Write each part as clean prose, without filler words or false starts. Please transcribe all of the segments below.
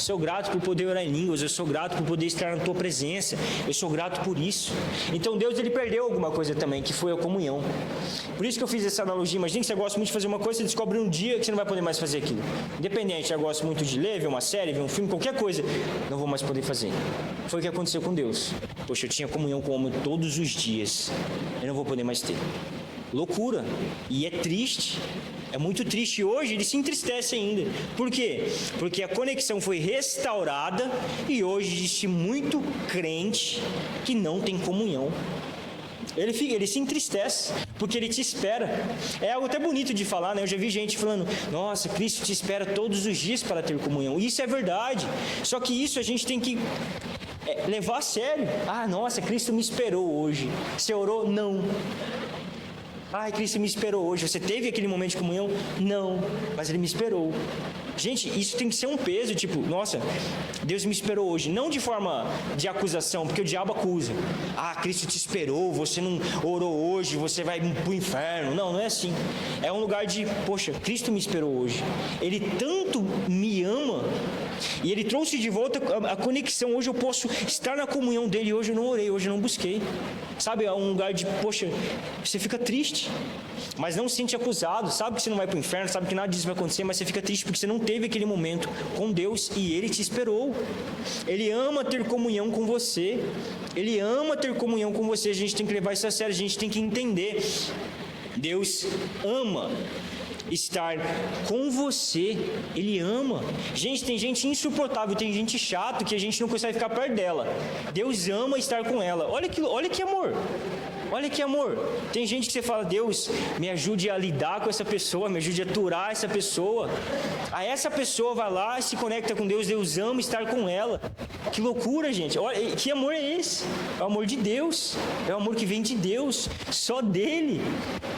sou grato por poder orar em línguas, eu sou grato por poder estar na tua presença, eu sou grato por isso. Então Deus, ele perdeu alguma coisa também, que foi a comunhão. Por isso que eu fiz essa analogia. Imagina que você gosta muito de fazer uma coisa, você descobre um dia que você não vai poder mais fazer aquilo. Independente, eu gosto muito de ler, ver uma série, ver um filme, qualquer coisa, não vou mais poder fazer. Foi o que aconteceu com Deus. Poxa, eu tinha comunhão com o homem todos os dias, eu não vou poder mais ter. Loucura. E é triste. É muito triste. Hoje ele se entristece ainda. Por quê? Porque a conexão foi restaurada e hoje existe muito crente que não tem comunhão. Ele se entristece, porque ele te espera. É algo até bonito de falar, né? Eu já vi gente falando, nossa, Cristo te espera todos os dias para ter comunhão. Isso é verdade. Só que isso a gente tem que levar a sério. Ah, nossa, Cristo me esperou hoje. Você orou? Não. Ai, Cristo me esperou hoje. Você teve aquele momento de comunhão? Não, mas Ele me esperou. Gente, isso tem que ser um peso, tipo, nossa, Deus me esperou hoje. Não de forma de acusação, porque o diabo acusa. Ah, Cristo te esperou, você não orou hoje, você vai pro inferno. Não, não é assim. É um lugar de, poxa, Cristo me esperou hoje. Ele tanto me ama e Ele trouxe de volta a conexão. Hoje eu posso estar na comunhão dEle. Hoje eu não orei, hoje eu não busquei. Sabe, é um lugar de, poxa, você fica triste, mas não se sente acusado. Sabe que você não vai para o inferno, sabe que nada disso vai acontecer, mas você fica triste porque você não teve aquele momento com Deus e Ele te esperou. Ele ama ter comunhão com você. Ele ama ter comunhão com você. A gente tem que levar isso a sério, a gente tem que entender. Deus ama estar com você. Ele ama. Gente, tem gente insuportável, tem gente chata que a gente não consegue ficar perto dela. Deus ama estar com ela. Olha que amor. Olha que amor. Tem gente que você fala, Deus, me ajude a lidar com essa pessoa, me ajude a aturar essa pessoa. Aí essa pessoa vai lá e se conecta com Deus, Deus ama estar com ela. Que loucura, gente. Olha, que amor é esse? É o amor de Deus. É o amor que vem de Deus, só dele.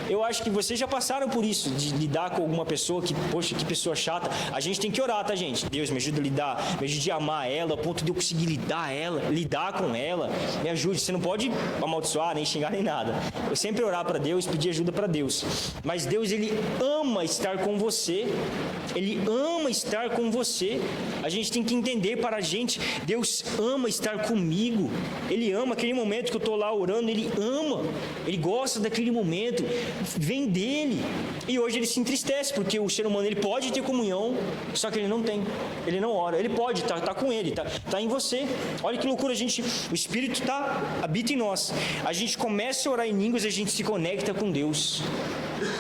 Eu acho que vocês já passaram por isso, de lidar com alguma pessoa que, poxa, que pessoa chata. A gente tem que orar, tá, gente? Deus, me ajuda a lidar, me ajude a amar ela, ao ponto de eu conseguir lidar com ela. Me ajude. Você não pode amaldiçoar, nem xingar, nem nada. Eu sempre orar para Deus, pedir ajuda para Deus. Mas Deus, Ele ama estar com você. Ele ama estar com você. A gente tem que entender para a gente, Deus ama estar comigo. Ele ama aquele momento que eu estou lá orando, Ele ama. Ele gosta daquele momento. Vem dele. E hoje ele se entristece, porque o ser humano, ele pode ter comunhão, só que ele não tem. Ele não ora. Ele pode, tá com ele, tá em você. Olha que loucura, o Espírito habita em nós. A gente começa a orar em línguas, a gente se conecta com Deus.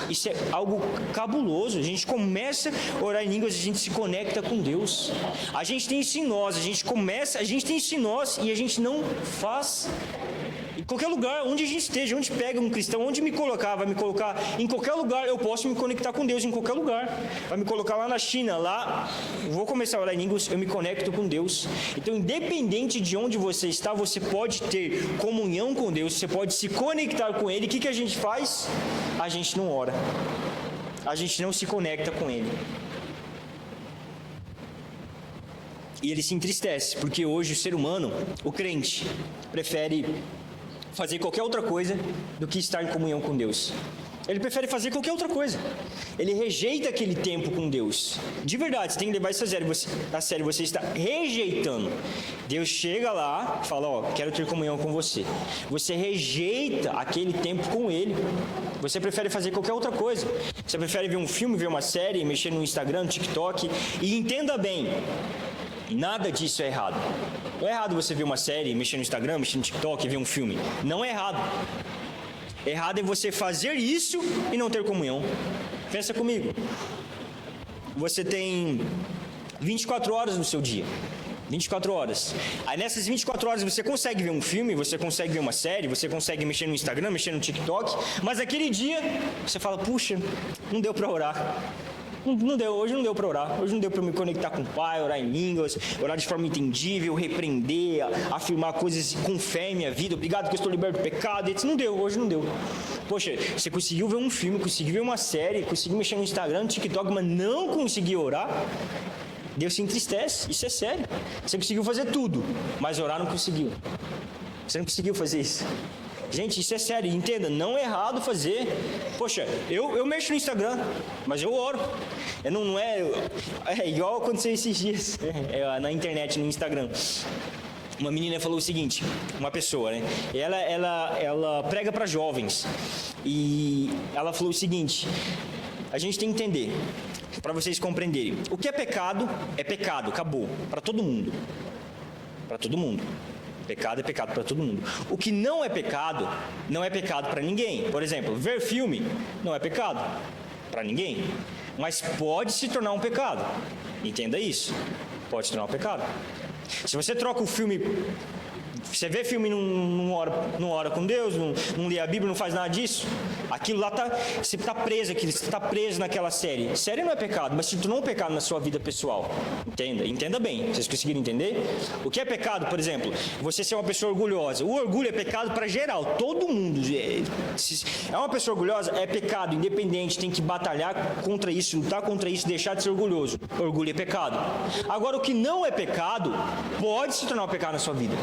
Isso é algo cabuloso. A gente começa a orar em línguas, a gente se conecta com Deus. A gente tem isso em nós, a gente tem isso em nós e a gente não faz. Em qualquer lugar, onde a gente esteja, onde pega um cristão, onde me colocar, vai me colocar em qualquer lugar, eu posso me conectar com Deus em qualquer lugar. Vai me colocar lá na China, lá, vou começar a orar em línguas, eu me conecto com Deus. Então, independente de onde você está, você pode ter comunhão com Deus, você pode se conectar com Ele. O que a gente faz? A gente não ora. A gente não se conecta com Ele. E ele se entristece, porque hoje o ser humano, o crente, prefere fazer qualquer outra coisa do que estar em comunhão com Deus. Ele prefere fazer qualquer outra coisa. Ele rejeita aquele tempo com Deus. De verdade, você tem que levar isso a sério. Você está rejeitando. Deus chega lá e fala, quero ter comunhão com você. Você rejeita aquele tempo com Ele. Você prefere fazer qualquer outra coisa. Você prefere ver um filme, ver uma série, mexer no Instagram, no TikTok. E entenda bem, nada disso é errado. Não é errado você ver uma série, mexer no Instagram, mexer no TikTok, ver um filme. Não é errado. Errado é você fazer isso e não ter comunhão. Pensa comigo. Você tem 24 horas no seu dia. 24 horas. Aí nessas 24 horas você consegue ver um filme, você consegue ver uma série, você consegue mexer no Instagram, mexer no TikTok, mas aquele dia você fala, puxa, não deu para orar. Hoje não deu para orar, hoje não deu para me conectar com o Pai, orar em línguas, orar de forma entendível, repreender, afirmar coisas com fé em minha vida, obrigado que eu estou liberto do pecado, hoje não deu. Poxa, você conseguiu ver um filme, conseguiu ver uma série, conseguiu mexer no Instagram, no TikTok, mas não conseguiu orar? Deus se entristece, isso é sério. Você conseguiu fazer tudo, mas orar não conseguiu. Você não conseguiu fazer isso. Gente, isso é sério, entenda, não é errado fazer. Poxa, eu mexo no Instagram, mas eu oro. Não é igual aconteceu esses dias na internet, no Instagram. Uma menina falou o seguinte, uma pessoa, né? Ela prega para jovens e ela falou o seguinte: a gente tem que entender, para vocês compreenderem, o que é pecado, acabou, para todo mundo. Para todo mundo. Pecado é pecado para todo mundo. O que não é pecado para ninguém. Por exemplo, ver filme não é pecado para ninguém, mas pode se tornar um pecado. Entenda isso. Pode se tornar um pecado. Se você troca o filme, você vê filme, não ora com Deus, não lê a Bíblia, não faz nada disso, aquilo lá você está preso, você está preso naquela série. Série não é pecado, mas se tornou um pecado na sua vida pessoal. Entenda bem. Vocês conseguiram entender? O que é pecado, por exemplo, você ser uma pessoa orgulhosa. O orgulho é pecado para geral, todo mundo. Se é uma pessoa orgulhosa, é pecado, independente, tem que batalhar contra isso, lutar contra isso, deixar de ser orgulhoso. Orgulho é pecado. Agora, o que não é pecado, pode se tornar um pecado na sua vida.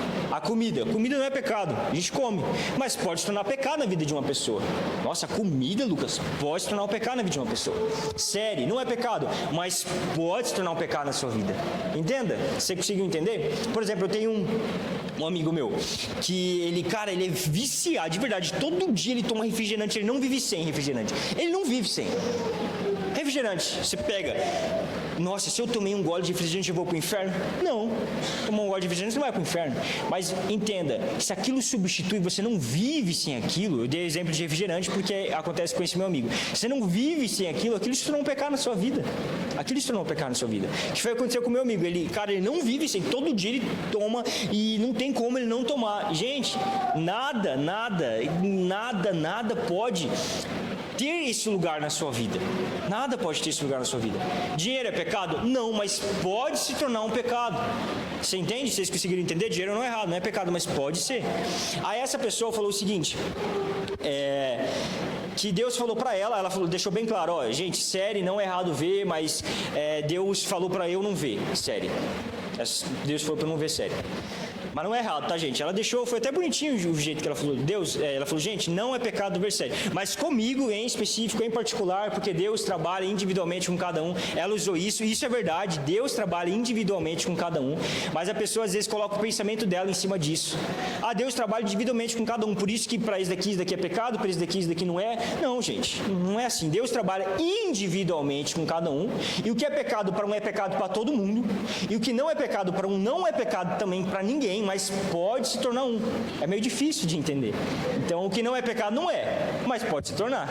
Comida não é pecado, a gente come, mas pode se tornar pecado na vida de uma pessoa. Nossa, comida, Lucas, pode se tornar um pecado na vida de uma pessoa. Série não é pecado, mas pode se tornar um pecado na sua vida. Entenda? Você conseguiu entender? Por exemplo, eu tenho um amigo meu que ele é viciado, de verdade, todo dia ele toma refrigerante, ele não vive sem refrigerante. Ele não vive sem refrigerante. Você pega, nossa, se eu tomei um gole de refrigerante eu vou para o inferno? Não, tomar um gole de refrigerante não vai para o inferno. Mas entenda, se aquilo substitui, você não vive sem aquilo. Eu dei exemplo de refrigerante porque acontece com esse meu amigo. Você não vive sem aquilo se tornou um pecado na sua vida. Aquilo se tornou um pecado na sua vida. O que foi acontecer com o meu amigo? Ele não vive sem, todo dia ele toma e não tem como ele não tomar. Gente, nada pode ter esse lugar na sua vida. Nada pode ter esse lugar na sua vida. Dinheiro é pecado? Não, mas pode se tornar um pecado. Você entende? Vocês conseguiram entender? Dinheiro não é errado, não é pecado, mas pode ser. Aí essa pessoa falou o seguinte, que Deus falou para ela falou, deixou bem claro, gente, série não é errado ver, mas Deus falou para eu não ver série. Deus falou para eu não ver série. Mas não é errado, tá, gente? Ela deixou, foi até bonitinho o jeito que ela falou. Ela falou, gente, não é pecado ver série. Mas comigo, em específico, em particular, porque Deus trabalha individualmente com cada um. Ela usou isso, e isso é verdade. Deus trabalha individualmente com cada um. Mas a pessoa, às vezes, coloca o pensamento dela em cima disso. Deus trabalha individualmente com cada um. Por isso que para isso daqui é pecado, para isso daqui não é. Não, gente, não é assim. Deus trabalha individualmente com cada um. E o que é pecado para um é pecado para todo mundo. E o que não é pecado para um não é pecado também para ninguém, mas pode se tornar um. É meio difícil de entender. Então, o que não é pecado não é, mas pode se tornar.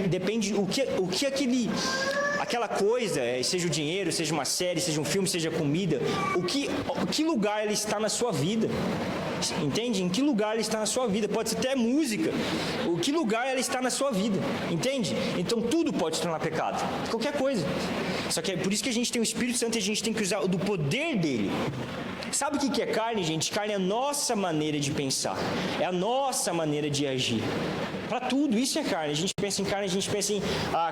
Depende o que aquela coisa, seja o dinheiro, seja uma série, seja um filme, seja comida, que lugar ele está na sua vida. Entende? Em que lugar ela está na sua vida? Pode ser até música. O que lugar ela está na sua vida? Entende? Então tudo pode se tornar pecado. Qualquer coisa. Só que é por isso que a gente tem o Espírito Santo e a gente tem que usar do poder dele. Sabe o que é carne, gente? Carne é a nossa maneira de pensar. É a nossa maneira de agir. Para tudo, isso é carne. A gente pensa em carne, a gente pensa em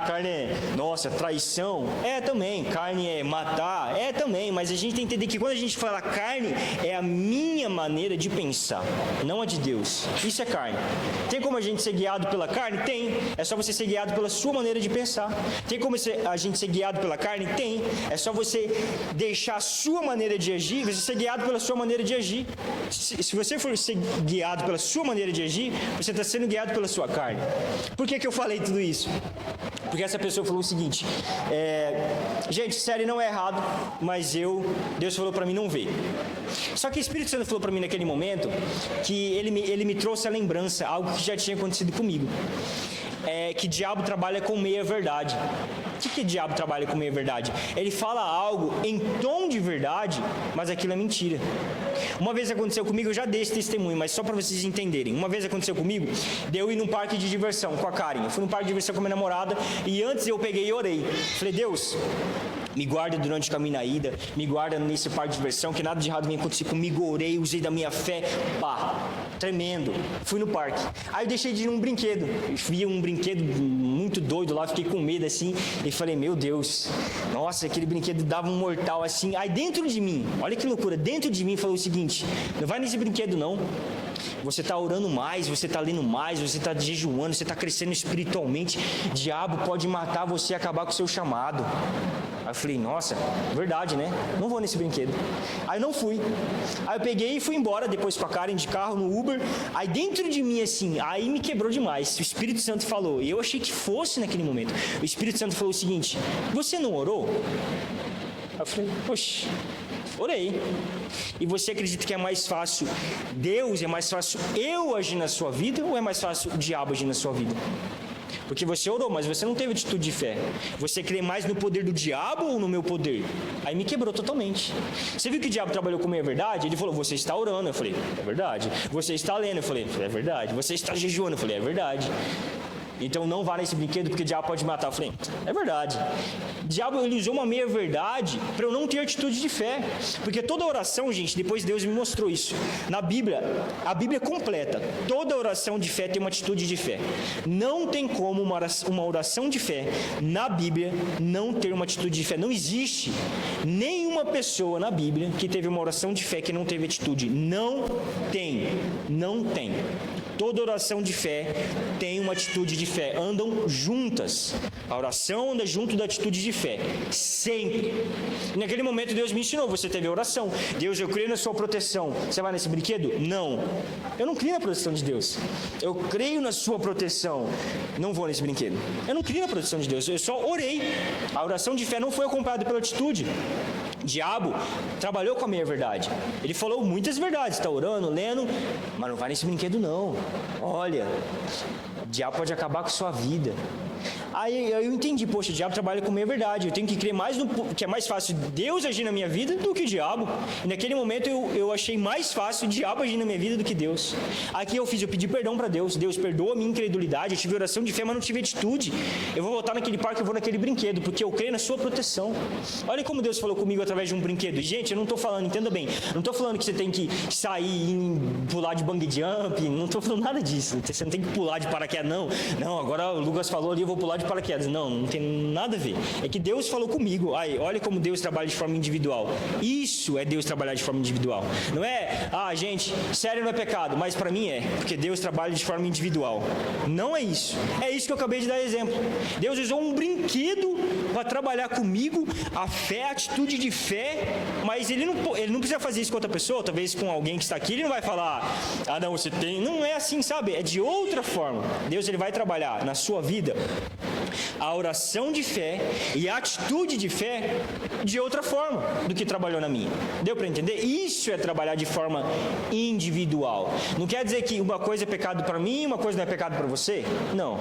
carne é, nossa, traição. É também. Carne é matar. É também. Mas a gente tem que entender que quando a gente fala carne, é a minha maneira de pensar, não a de Deus. Isso é carne. Tem como a gente ser guiado pela carne? Tem. É só você ser guiado pela sua maneira de pensar. Tem como a gente ser guiado pela carne? Tem. É só você deixar a sua maneira de agir, você ser guiado pela sua maneira de agir. Se você for ser guiado pela sua maneira de agir, você está sendo guiado pela sua carne. Por que eu falei tudo isso? Porque essa pessoa falou o seguinte, gente, série não é errado, mas Deus falou para mim não ver. Só que o Espírito Santo falou para mim naquele momento que ele me trouxe a lembrança, algo que já tinha acontecido comigo. Que diabo trabalha com meia verdade. O que diabo trabalha com meia verdade? Ele fala algo em tom de verdade, mas aquilo é mentira. Uma vez aconteceu comigo, eu já dei esse testemunho, mas só para vocês entenderem. Uma vez aconteceu comigo, de eu ir num parque de diversão com a Karen. Eu fui num parque de diversão com a minha namorada e antes eu peguei e orei. Falei, Deus, me guarda durante o caminho na ida, me guarda nesse parque de diversão, que nada de errado venha acontecer comigo. Orei, usei da minha fé, tremendo. Fui no parque. Aí eu deixei de ir num brinquedo. Eu vi um brinquedo muito doido lá, fiquei com medo assim. E falei, meu Deus, nossa, aquele brinquedo dava um mortal assim. Aí dentro de mim, olha que loucura, dentro de mim falou o seguinte, não vai nesse brinquedo não. Você está orando mais, você está lendo mais, você está jejuando, você está crescendo espiritualmente. Diabo pode matar você e acabar com o seu chamado. Aí eu falei, nossa, verdade, né? Não vou nesse brinquedo. Aí eu não fui. Aí eu peguei e fui embora depois com a Karen de carro no Uber. Aí dentro de mim, assim, aí me quebrou demais. O Espírito Santo falou, e eu achei que fosse naquele momento. O Espírito Santo falou o seguinte, você não orou? Aí eu falei, poxa, orei. E você acredita que é mais fácil Deus, é mais fácil eu agir na sua vida ou é mais fácil o diabo agir na sua vida? Porque você orou, mas você não teve atitude de fé. Você crê mais no poder do diabo ou no meu poder? Aí me quebrou totalmente. Você viu que o diabo trabalhou comigo, é verdade? Ele falou, você está orando. Eu falei, é verdade. Você está lendo. Eu falei, é verdade. Você está jejuando. Eu falei, é verdade. Então não vá nesse brinquedo porque o diabo pode matar. Eu falei, é verdade. O diabo ele usou uma meia verdade para eu não ter atitude de fé. Porque toda oração, gente, depois Deus me mostrou isso. Na Bíblia, a Bíblia completa. Toda oração de fé tem uma atitude de fé. Não tem como uma oração de fé na Bíblia não ter uma atitude de fé. Não existe nenhuma pessoa na Bíblia que teve uma oração de fé que não teve atitude. Não tem. Não tem. Toda oração de fé tem uma atitude de fé. Andam juntas. A oração anda junto da atitude de fé. Sempre. E naquele momento Deus me ensinou. Você teve a oração. Deus, eu creio na sua proteção. Você vai nesse brinquedo? Não. Eu não creio na proteção de Deus. Eu creio na sua proteção. Não vou nesse brinquedo. Eu não creio na proteção de Deus. Eu só orei. A oração de fé não foi acompanhada pela atitude. O diabo trabalhou com a meia verdade. Ele falou muitas verdades. Está orando, lendo, mas não vai nesse brinquedo não. Olha, o diabo pode acabar com a sua vida. Aí eu entendi, poxa, o diabo trabalha com meia verdade. Eu tenho que crer mais no que é mais fácil Deus agir na minha vida do que o diabo. E naquele momento eu achei mais fácil o diabo agir na minha vida do que Deus. Aqui eu pedi perdão para Deus. Deus, perdoa a minha incredulidade. Eu tive oração de fé, mas não tive atitude. Eu vou voltar naquele parque, eu vou naquele brinquedo, porque eu creio na sua proteção. Olha como Deus falou comigo através de um brinquedo. Gente, eu não estou falando, entenda bem, não estou falando que você tem que sair e pular de bungee jump, não estou falando nada disso. Você não tem que pular de paraquedas, não. Não, agora o Lucas falou ali, eu vou pular de paraquedas. Não, não tem nada a ver. É que Deus falou comigo. Aí, olha como Deus trabalha de forma individual. Isso é Deus trabalhar de forma individual. Não é, gente, sério não é pecado, mas para mim é, porque Deus trabalha de forma individual. Não é isso. É isso que eu acabei de dar exemplo. Deus usou um brinquedo para trabalhar comigo a fé, a atitude de fé, mas ele não precisa fazer isso com outra pessoa, talvez com alguém que está aqui, ele não vai falar, não, você tem, não é assim, sabe? É de outra forma. Deus ele vai trabalhar na sua vida a oração de fé e a atitude de fé de outra forma do que trabalhou na minha. Deu para entender? Isso é trabalhar de forma individual. Não quer dizer que uma coisa é pecado para mim e uma coisa não é pecado para você? Não.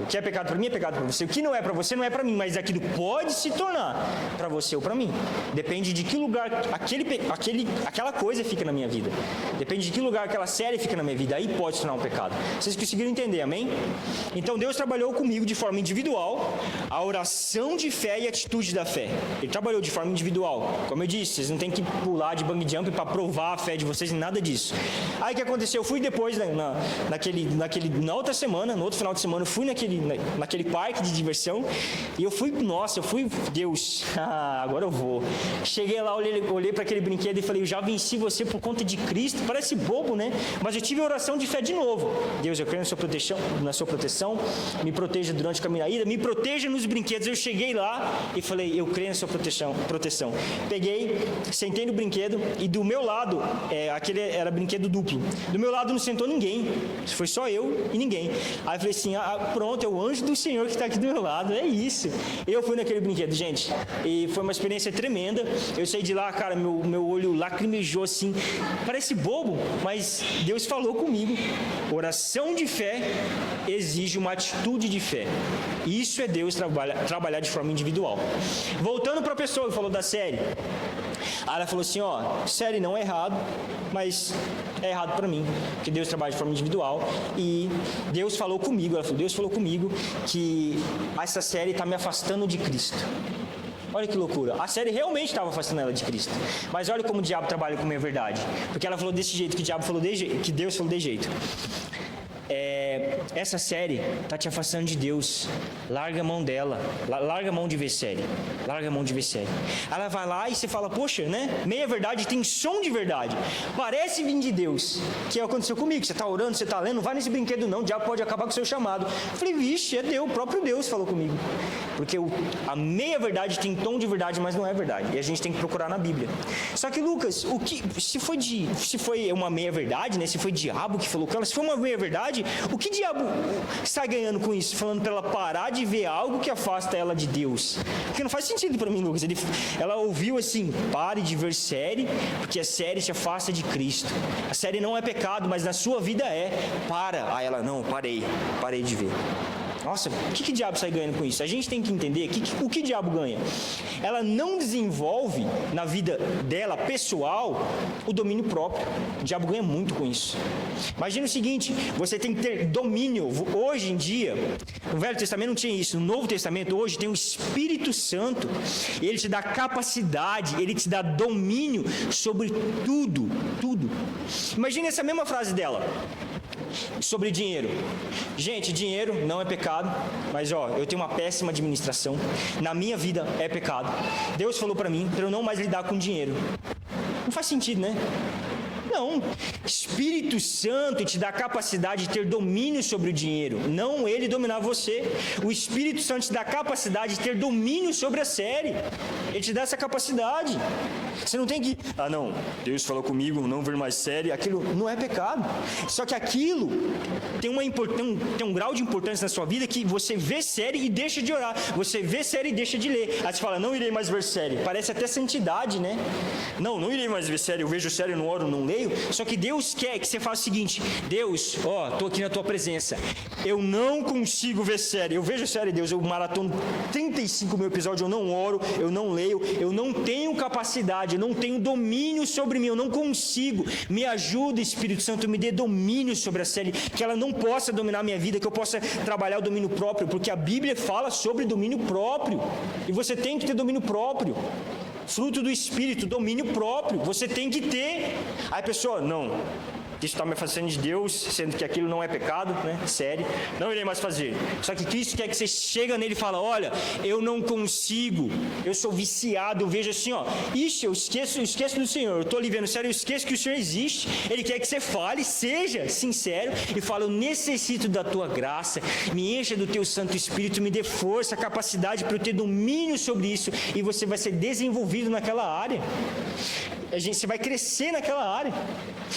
O que é pecado para mim é pecado para você. O que não é para você não é para mim, mas aquilo pode se tornar para você ou para mim. Depende de que lugar aquela coisa fica na minha vida. Depende de que lugar aquela série fica na minha vida. Aí pode se tornar um pecado. Vocês conseguiram entender, amém? Então Deus trabalhou comigo de forma individual a oração de fé e a atitude da fé. Ele trabalhou de forma individual. Como eu disse, vocês não tem que pular de bungee jump para provar a fé de vocês, nada disso. Aí o que aconteceu? Eu fui depois, na outra semana, no outro final de semana, eu fui naquele parque de diversão e eu fui, Deus, agora eu vou. Cheguei lá, olhei para aquele brinquedo e falei, eu já venci você por conta de Cristo. Parece bobo, né? Mas eu tive a oração de fé de novo. Deus, eu creio na sua proteção, me proteja durante o caminho da ida, me proteja nos brinquedos. Eu cheguei lá e falei, eu creio na sua proteção. Peguei, sentei no brinquedo e do meu lado, aquele era brinquedo duplo, do meu lado não sentou ninguém, foi só eu e ninguém. Aí eu falei assim, pronto, é o anjo do Senhor que está aqui do meu lado, é isso. Eu fui naquele brinquedo, gente, e foi uma experiência tremenda. Eu saí de lá, cara, meu olho lacrimejou assim, parece bobo, mas Deus falou comigo. Oração de fé exige uma atitude de fé. Isso é Deus trabalhar de forma individual. Voltando para a pessoa que falou da série, ela falou assim, série não é errado, mas é errado para mim, porque Deus trabalha de forma individual e Deus falou comigo, ela falou, Deus falou comigo que essa série está me afastando de Cristo. Olha que loucura. A série realmente estava afastando ela de Cristo. Mas olha como o diabo trabalha com a minha verdade. Porque ela falou desse jeito, que Deus falou desse jeito. essa série está te afastando de Deus. Larga a mão dela. Larga a mão de ver série. Larga a mão de ver série. Ela vai lá e você fala, poxa, né? Meia verdade tem som de verdade. Parece vir de Deus. Que é o que aconteceu comigo. Você está orando, você está lendo, não vai nesse brinquedo não, o diabo pode acabar com o seu chamado. Eu falei, vixe, é Deus, o próprio Deus falou comigo. Porque a meia verdade tem tom de verdade, mas não é verdade. E a gente tem que procurar na Bíblia. Só que, Lucas, se foi uma meia verdade, né? Se foi diabo que falou com ela, se foi uma meia verdade, o que diabo está ganhando com isso? Falando para ela parar de ver algo que afasta ela de Deus. Porque não faz sentido para mim, Lucas. Ela ouviu assim, pare de ver série, porque a série te afasta de Cristo. A série não é pecado, mas na sua vida é. Para. Aí ela, não, parei de ver. Nossa, o que diabo sai ganhando com isso? A gente tem que entender o que diabo ganha. Ela não desenvolve na vida dela, pessoal, o domínio próprio. O diabo ganha muito com isso. Imagina o seguinte, você tem que ter domínio. Hoje em dia, no Velho Testamento não tinha isso. No Novo Testamento, hoje, tem o Espírito Santo. Ele te dá capacidade, ele te dá domínio sobre tudo. Imagina essa mesma frase dela. Sobre dinheiro. Gente, dinheiro não é pecado, mas eu tenho uma péssima administração. Na minha vida é pecado. Deus falou para mim para eu não mais lidar com dinheiro. Não faz sentido, né? Não. Espírito Santo te dá a capacidade de ter domínio sobre o dinheiro, não ele dominar você. O Espírito Santo te dá a capacidade de ter domínio sobre a série. Ele te dá essa capacidade. Você não tem que, não, Deus falou comigo, não ver mais série, aquilo não é pecado. Só que aquilo tem um grau de importância na sua vida que você vê série e deixa de orar. Você vê série e deixa de ler. Aí você fala, não irei mais ver série. Parece até santidade, né? Não irei mais ver série, eu vejo série, eu não oro, não leio. Só que Deus quer que você faça o seguinte, Deus, estou aqui na tua presença. Eu não consigo ver série. Eu vejo série, Deus, eu maratono 35 mil episódios, eu não oro, eu não leio, eu não tenho capacidade, eu não tenho domínio sobre mim, eu não consigo. Me ajuda, Espírito Santo, me dê domínio sobre a série, que ela não possa dominar a minha vida, que eu possa trabalhar o domínio próprio, porque a Bíblia fala sobre domínio próprio, e você tem que ter domínio próprio. Fruto do Espírito, domínio próprio, você tem que ter. Aí a pessoa, não, isso está me afastando de Deus, sendo que aquilo não é pecado, né? Sério, não irei mais fazer. Só que Cristo quer que você chega nele e fala, olha, eu não consigo, eu sou viciado, eu vejo assim, ixi, eu esqueço do Senhor, eu estou ali vendo sério, eu esqueço que o Senhor existe. Ele quer que você fale, seja sincero e fale, eu necessito da tua graça, me encha do teu Santo Espírito, me dê força, capacidade para eu ter domínio sobre isso, e você vai ser desenvolvido naquela área. Você vai crescer naquela área.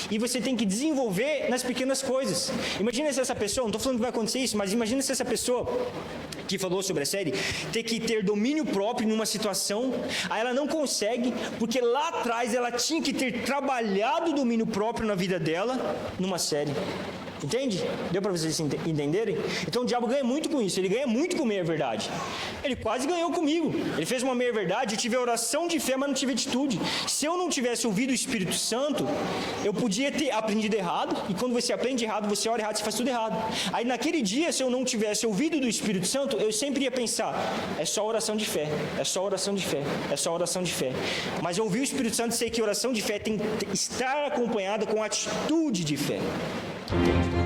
E você tem que desenvolver nas pequenas coisas. Imagina se essa pessoa, não estou falando que vai acontecer isso, mas imagina se essa pessoa que falou sobre a série, ter que ter domínio próprio numa situação, aí ela não consegue, porque lá atrás ela tinha que ter trabalhado o domínio próprio na vida dela, numa série. Entende? Deu para vocês entenderem? Então o diabo ganha muito com isso, ele ganha muito com meia-verdade. Ele quase ganhou comigo. Ele fez uma meia-verdade, eu tive oração de fé, mas não tive atitude. Se eu não tivesse ouvido o Espírito Santo, eu podia ter aprendido errado, e quando você aprende errado, você ora errado, você faz tudo errado. Aí naquele dia, se eu não tivesse ouvido do Espírito Santo, eu sempre ia pensar, é só oração de fé, é só oração de fé, é só oração de fé. Mas eu ouvi o Espírito Santo e sei que oração de fé tem que estar acompanhada com atitude de fé. Entende?